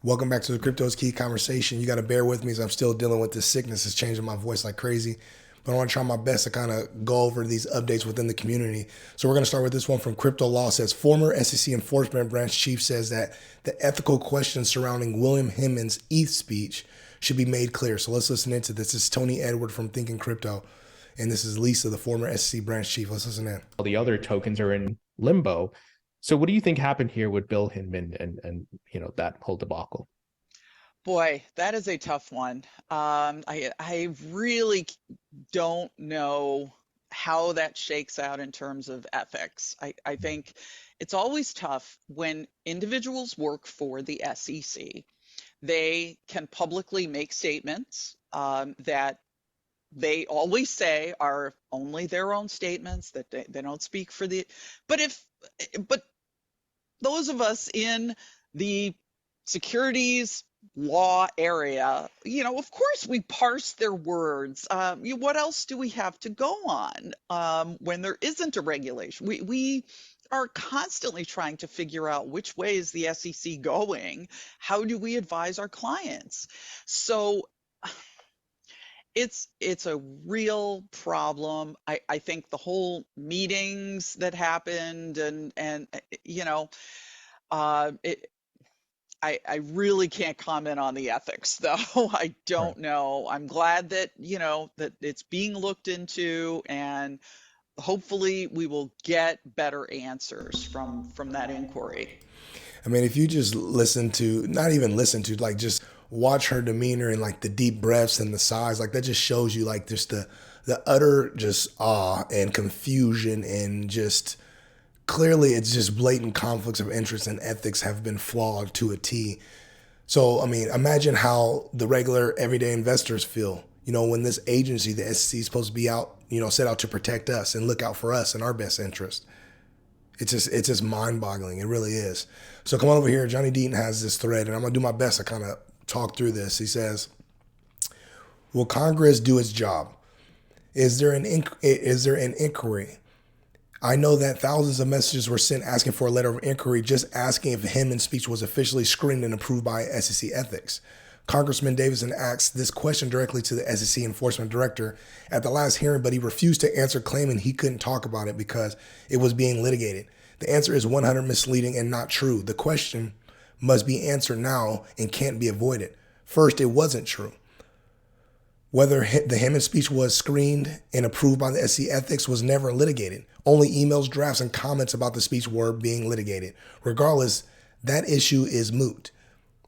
Welcome back to the Crypto is Key conversation. You got to bear with me as I'm still dealing with this sickness. It's changing my voice like crazy. But I want to try my best to kind of go over these updates within the community. So we're going to start with this one from Crypto Law. It says, former SEC Enforcement Branch Chief says that the ethical questions surrounding William Hinman's ETH speech should be made clear. So let's listen into this. This is Tony Edward from Thinking Crypto. And this is Lisa, the former SEC Branch Chief. Let's listen in. All the other tokens are in limbo. So what do you think happened here with Bill Hinman and that whole debacle? Boy, that is a tough one. I really don't know how that shakes out in terms of ethics. I think it's always tough when individuals work for the SEC. They can publicly make statements that they always say are only their own statements, that they don't speak for the, but those of us in the securities law area, of course we parse their words. What else do we have to go on when there isn't a regulation? We are constantly trying to figure out which way is the SEC going? How do we advise our clients? So it's a real problem. I think the whole meetings that happened and I really can't comment on the ethics, though. I don't know. I'm glad that, that it's being looked into, and hopefully we will get better answers from that inquiry. I mean, if you just not even listen to, like just watch her demeanor and like the deep breaths and the sighs, like that just shows you like just the utter just awe and confusion, and just clearly it's just blatant conflicts of interest and ethics have been flawed to a T. So, I mean, imagine how the regular everyday investors feel, when this agency, the SEC, is supposed to be out, set out to protect us and look out for us and our best interest. It's just mind-boggling. It really is. So come on over here. Johnny Deaton has this thread, and I'm going to do my best to kind of talk through this. He says, will Congress do its job? Is there an inquiry? I know that thousands of messages were sent asking for a letter of inquiry, just asking if Hinman's speech was officially screened and approved by SEC ethics. Congressman Davidson asked this question directly to the SEC Enforcement Director at the last hearing, but he refused to answer, claiming he couldn't talk about it because it was being litigated. The answer is 100% misleading and not true. The question must be answered now and can't be avoided. First, it wasn't true. Whether the Hinman speech was screened and approved by the SEC ethics was never litigated. Only emails, drafts, and comments about the speech were being litigated. Regardless, that issue is moot.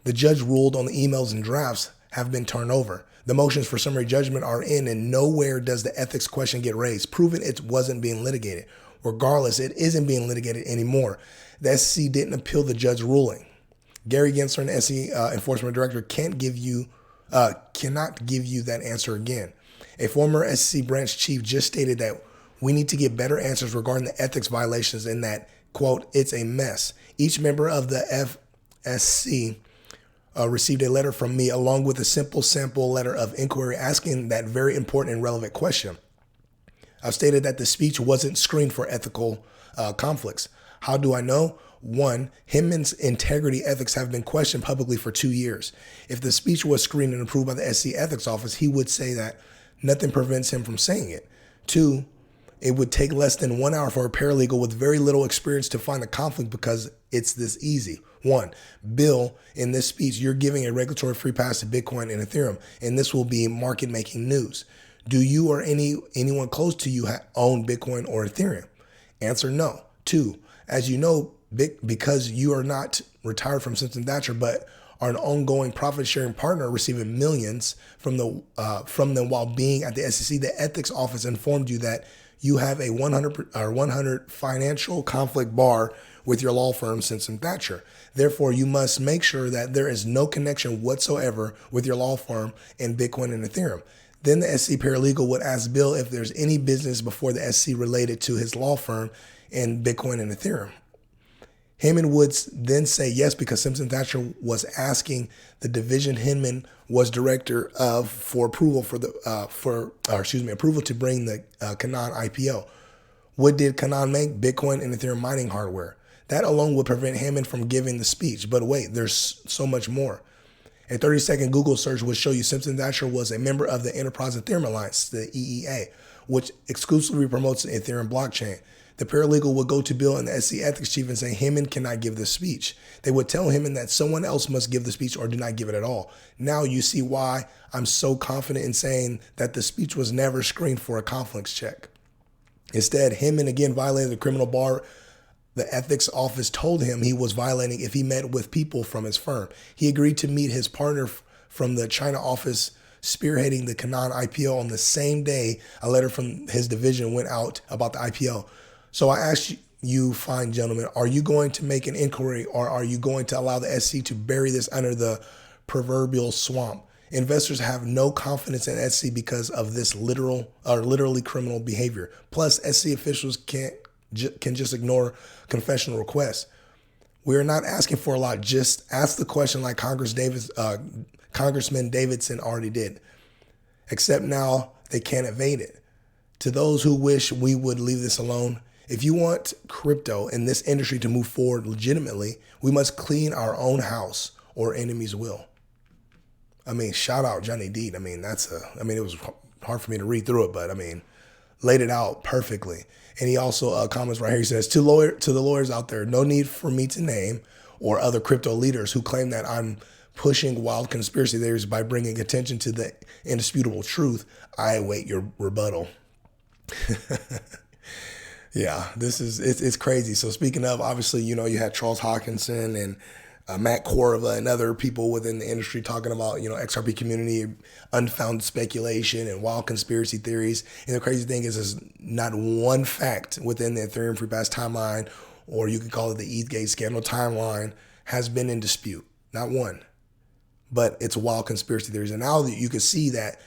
The judge ruled on the emails and drafts have been turned over. The motions for summary judgment are in, and nowhere does the ethics question get raised, proving it wasn't being litigated. Regardless, it isn't being litigated anymore. The SEC didn't appeal the judge's ruling. Gary Gensler, the SEC Enforcement Director, cannot give you that answer again. A former SEC branch chief just stated that we need to get better answers regarding the ethics violations, and that, quote, it's a mess. Each member of the FSC received a letter from me along with a simple sample letter of inquiry asking that very important and relevant question. I've stated that the speech wasn't screened for ethical conflicts. How do I know? One, Hinman's integrity ethics have been questioned publicly for 2 years. If the speech was screened and approved by the SEC Ethics Office, he would say that nothing prevents him from saying it. Two, it would take less than 1 hour for a paralegal with very little experience to find a conflict because it's this easy. One, Bill, in this speech, you're giving a regulatory free pass to Bitcoin and Ethereum, and this will be market-making news. Do you or anyone close to you own Bitcoin or Ethereum? Answer, no. Two, as you know, because you are not retired from Simpson Thacher, but are an ongoing profit-sharing partner receiving millions from them while being at the SEC, the ethics office informed you that you have a 100 financial conflict bar with your law firm, Simpson Thacher. Therefore, you must make sure that there is no connection whatsoever with your law firm and Bitcoin and Ethereum. Then the SEC paralegal would ask Bill if there's any business before the SEC related to his law firm and Bitcoin and Ethereum. Hinman would then say yes because Simpson Thacher was asking the division Hinman was director of for approval approval to bring the Canaan IPO. What did Canaan make? Bitcoin and Ethereum mining hardware. That alone would prevent Hinman from giving the speech. But wait, there's so much more. A 30-second Google search would show you Simpson Thacher was a member of the Enterprise Ethereum Alliance, the EEA, which exclusively promotes the Ethereum blockchain. The paralegal would go to Bill and the SEC ethics chief and say, Hinman cannot give this speech. They would tell Hinman that someone else must give the speech or do not give it at all. Now you see why I'm so confident in saying that the speech was never screened for a conflicts check. Instead, Hinman again violated the criminal bar. The ethics office told him he was violating if he met with people from his firm. He agreed to meet his partner from the China office spearheading the Canaan IPO on the same day a letter from his division went out about the IPO. So I ask you, fine gentlemen, are you going to make an inquiry or are you going to allow the SEC to bury this under the proverbial swamp? Investors have no confidence in SEC because of this literally criminal behavior. Plus, SEC officials can just ignore confessional requests. We're not asking for a lot. Just ask the question like Congressman Davidson already did. Except now they can't evade it. To those who wish we would leave this alone, if you want crypto and this industry to move forward legitimately, we must clean our own house or enemies will. I mean, shout out Johnny Deed. I mean, it was hard for me to read through it, but I mean, laid it out perfectly. And he also comments right here. He says, to the lawyers out there, no need for me to name or other crypto leaders who claim that I'm pushing wild conspiracy theories by bringing attention to the indisputable truth. I await your rebuttal. Yeah, it's crazy. So speaking of, obviously, you had Charles Hawkinson and Matt Corva and other people within the industry talking about, XRP community, unfounded speculation and wild conspiracy theories. And the crazy thing is there's not one fact within the Ethereum Free Pass timeline, or you could call it the ETHGate scandal timeline, has been in dispute. Not one. But it's wild conspiracy theories. And now that you can see that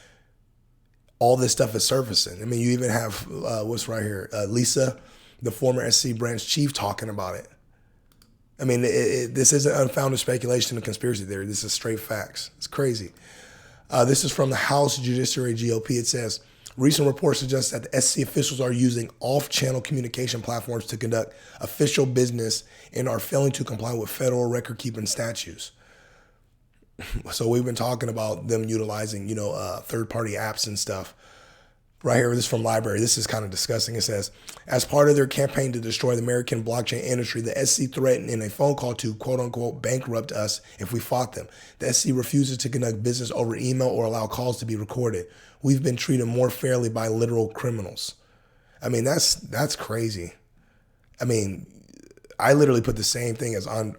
all this stuff is surfacing. I mean, you even have, what's right here, Lisa, the former SC branch chief, talking about it. I mean, this isn't unfounded speculation and conspiracy theory. This is straight facts. It's crazy. This is from the House Judiciary GOP. It says, recent reports suggest that the SEC officials are using off-channel communication platforms to conduct official business and are failing to comply with federal record-keeping statutes. So we've been talking about them utilizing, third-party apps and stuff. Right here, this is from Library. This is kind of disgusting. It says, as part of their campaign to destroy the American blockchain industry, the SEC threatened in a phone call to, quote unquote, bankrupt us if we fought them. The SEC refuses to conduct business over email or allow calls to be recorded. We've been treated more fairly by literal criminals. I mean, that's crazy. I mean, I literally put the same thing as on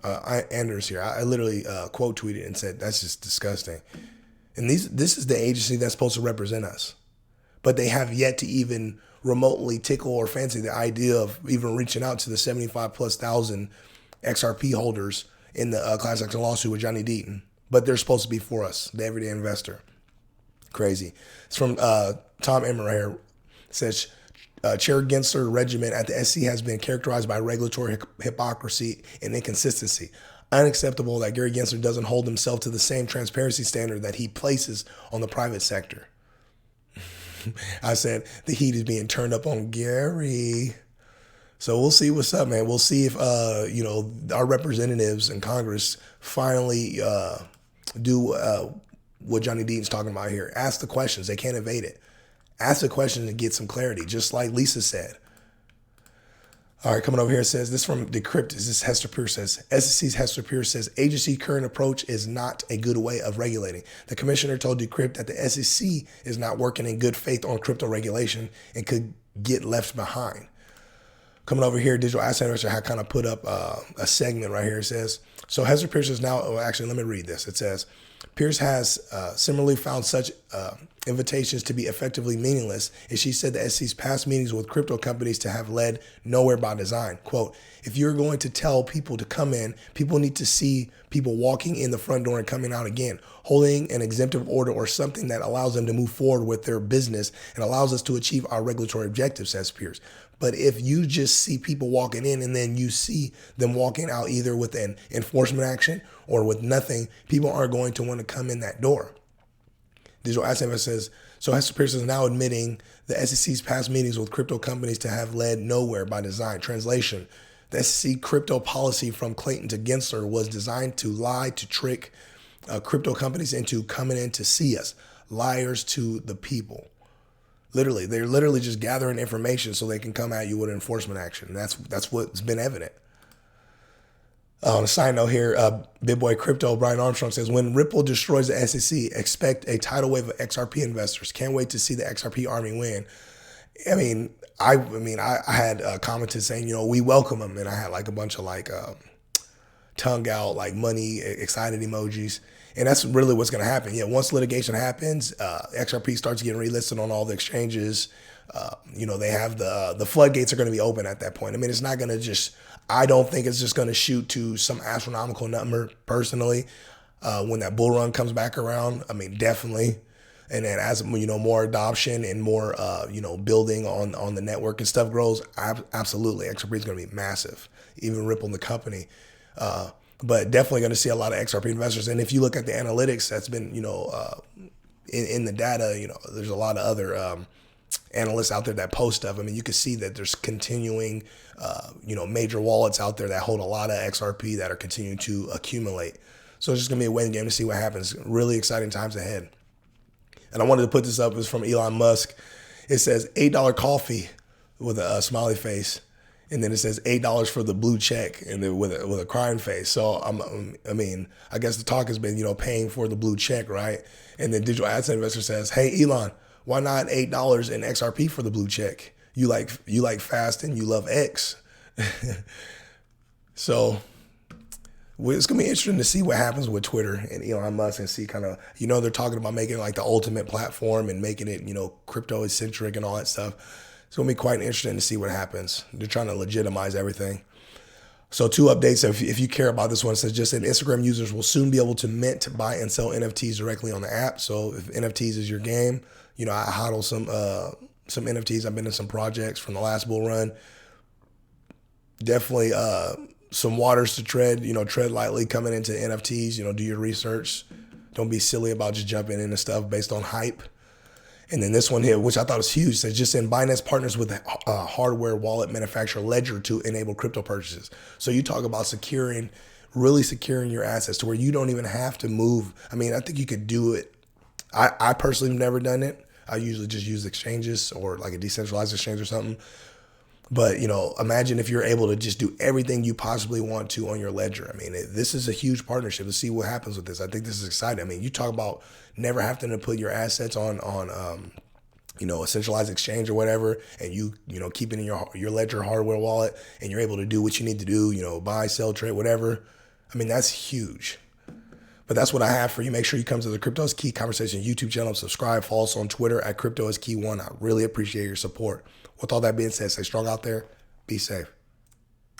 Anders here. I literally quote tweeted and said, that's just disgusting. And this is the agency that's supposed to represent us. But they have yet to even remotely tickle or fancy the idea of even reaching out to the 75,000+ XRP holders in the class action lawsuit with Johnny Deaton. But they're supposed to be for us, the everyday investor. Crazy. It's from Tom Emmer right here. It says, Chair Gensler's regiment at the SC has been characterized by regulatory hypocrisy and inconsistency. Unacceptable that Gary Gensler doesn't hold himself to the same transparency standard that he places on the private sector. I said the heat is being turned up on Gary. So we'll see what's up, man. We'll see if, our representatives in Congress finally do what Johnny Deaton's talking about here. Ask the questions. They can't evade it. Ask the questions and get some clarity, just like Lisa said. All right, coming over here, it says, this from Decrypt. This is Hester Pierce says, SEC's Hester Pierce says, agency current approach is not a good way of regulating. The commissioner told Decrypt that the SEC is not working in good faith on crypto regulation and could get left behind. Coming over here, Digital Asset Investor had kind of put up a segment right here. It says, so Hester Pierce is now, actually, let me read this. It says, Pierce has similarly found such invitations to be effectively meaningless, and she said the SEC's past meetings with crypto companies to have led nowhere by design. Quote, if you're going to tell people to come in, people need to see people walking in the front door and coming out again, holding an exemptive order or something that allows them to move forward with their business and allows us to achieve our regulatory objectives, says Pierce. But if you just see people walking in and then you see them walking out either with an enforcement action or with nothing, people aren't going to want to come in that door. Digital Asset Investor says, so Hester Pierce is now admitting the SEC's past meetings with crypto companies to have led nowhere by design. Translation, The SEC crypto policy from Clayton to Gensler was designed to lie, to trick crypto companies into coming in to see us. Liars to the people. Literally, they're literally just gathering information so they can come at you with enforcement action. That's what's been evident. On a side note here, Big Boy Crypto, Brian Armstrong says, when Ripple destroys the SEC, expect a tidal wave of XRP investors. Can't wait to see the XRP army win. I had commented saying, we welcome them. And I had like a bunch of like tongue out, like money, excited emojis. And that's really what's going to happen. Yeah, once litigation happens, XRP starts getting relisted on all the exchanges. They have the floodgates are going to be open at that point. It's not going to just, I don't think it's just going to shoot to some astronomical number personally. When that bull run comes back around, definitely. And then as, more adoption and more, building on the network and stuff grows, absolutely. XRP is going to be massive, even Ripple the company. But definitely going to see a lot of XRP investors. And if you look at the analytics that's been, in the data, there's a lot of other analysts out there that post stuff. You can see that there's continuing, major wallets out there that hold a lot of XRP that are continuing to accumulate. So it's just going to be a waiting game to see what happens. Really exciting times ahead. And I wanted to put this up. It's from Elon Musk. It says $8 coffee with a smiley face. And then it says $8 for the blue check, and then with a crying face. So I guess the talk has been, paying for the blue check, right? And then digital asset investor says, hey Elon, why not $8 in XRP for the blue check? You like fast and you love X. So it's gonna be interesting to see what happens with Twitter and Elon Musk and see kind of, they're talking about making it like the ultimate platform and making it, crypto centric and all that stuff. It's going to be quite interesting to see what happens. They're trying to legitimize everything. So 2 updates. If you care about this one, it says just that Instagram users will soon be able to mint, buy, and sell NFTs directly on the app. So if NFTs is your game, I hodl some NFTs. I've been in some projects from the last bull run. Definitely some waters to tread. Tread lightly coming into NFTs. Do your research. Don't be silly about just jumping into stuff based on hype. And then this one here, which I thought was huge, says just in Binance partners with a hardware wallet manufacturer Ledger to enable crypto purchases. So you talk about really securing your assets to where you don't even have to move. I think you could do it. I personally have never done it. I usually just use exchanges or like a decentralized exchange or something. But, imagine if you're able to just do everything you possibly want to on your Ledger. This is a huge partnership. Let's see what happens with this. I think this is exciting. You talk about never having to put your assets on a centralized exchange or whatever, and you keep it in your Ledger hardware wallet, and you're able to do what you need to do, buy, sell, trade, whatever. That's huge. But that's what I have for you. Make sure you come to the Crypto is Key Conversation YouTube channel, subscribe, follow us on Twitter at CryptoIsKey1. I really appreciate your support. With all that being said, stay strong out there. Be safe.